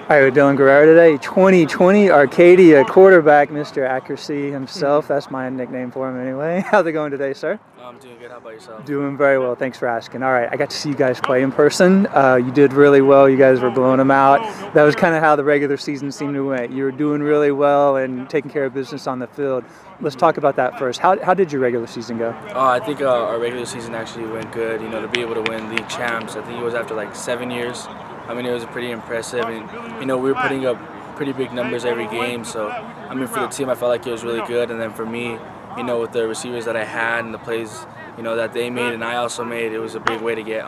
All right, with Dylan Guerra today, 2020 Arcadia quarterback, Mr. Accuracy himself. That's my nickname for him anyway. How's it going today, sir? I'm doing good. How about yourself? Doing very well. Thanks for asking. All right, I got to see you guys play in person. You did really well. You guys were blowing them out. That was kind of how the regular season seemed to went. You were doing really well and taking care of business on the field. Let's talk about that first. How did your regular season go? I think our regular season actually went good. You know, to be able to win league champs, I think it was after like 7 years. I mean, it was pretty impressive, and you know, we were putting up pretty big numbers every game. So, I mean, for the team, I felt like it was really good. And then for me, you know, with the receivers that I had and the plays, you know, that they made and I also made, it was a big way to get,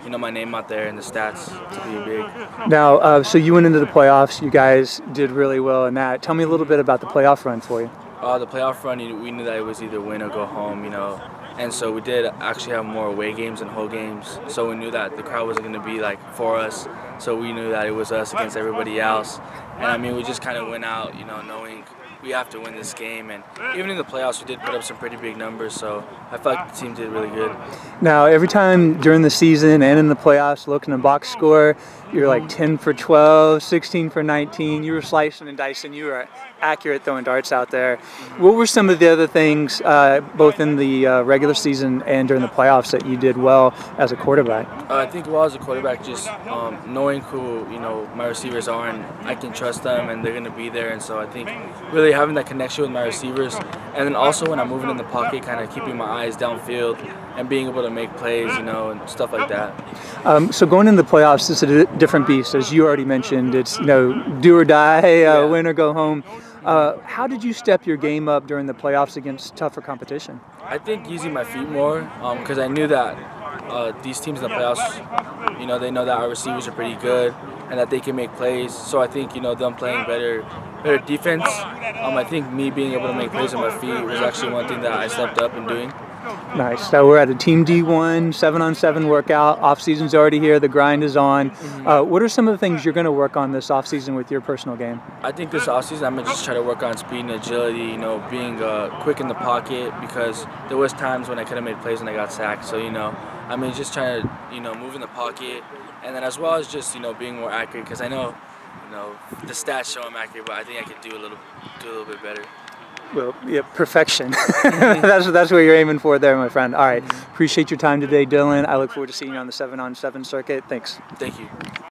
you know, my name out there and the stats to be big. Now, so you went into the playoffs. You guys did really well in that. Tell me a little bit about the playoff run for you. The playoff run, we knew that it was either win or go home, you know. And so we did actually have more away games than home games. So we knew that the crowd wasn't going to be like for us. So we knew that it was us against everybody else. And I mean, we just kind of went out, you know, knowing we have to win this game. And even in the playoffs, we did put up some pretty big numbers. So I felt like the team did really good. Now, every time during the season and in the playoffs, looking at box score, you're like 10 for 12, 16 for 19. You were slicing and dicing. You were accurate throwing darts out there. What were some of the other things, both in the regular season and during the playoffs, that you did well as a quarterback? I think well as a quarterback, just knowing who, you know, my receivers are, and I can trust them and they're going to be there. And so I think really having that connection with my receivers, and then also when I'm moving in the pocket, kind of keeping my eyes downfield and being able to make plays, you know, and stuff like that. So going into the playoffs, it's a different beast, as you already mentioned. It's, you know, do or die, win or go home. How did you step your game up during the playoffs against tougher competition? I think using my feet more, because I knew that these teams in the playoffs, you know, they know that our receivers are pretty good and that they can make plays. So I think, you know, them playing better defense. I think me being able to make plays on my feet was actually one thing that I stepped up in doing. Nice. So we're at a Team D1 7-on-7 workout. Off season's already here. The grind is on. What are some of the things you're going to work on this off season with your personal game? I think this off season I'm going to just try to work on speed and agility. You know, being quick in the pocket, because there was times when I could have made plays and I got sacked. So, you know, I mean, just trying to, you know, move in the pocket, and then as well as just, you know, being more accurate, because I know, you know, the stats show I'm accurate, but I think I could do a little bit better. Well, yeah, perfection. that's what you're aiming for there, my friend. All right. Appreciate your time today, Dylan. I look forward to seeing you on the 7-on-7 circuit. Thanks. Thank you.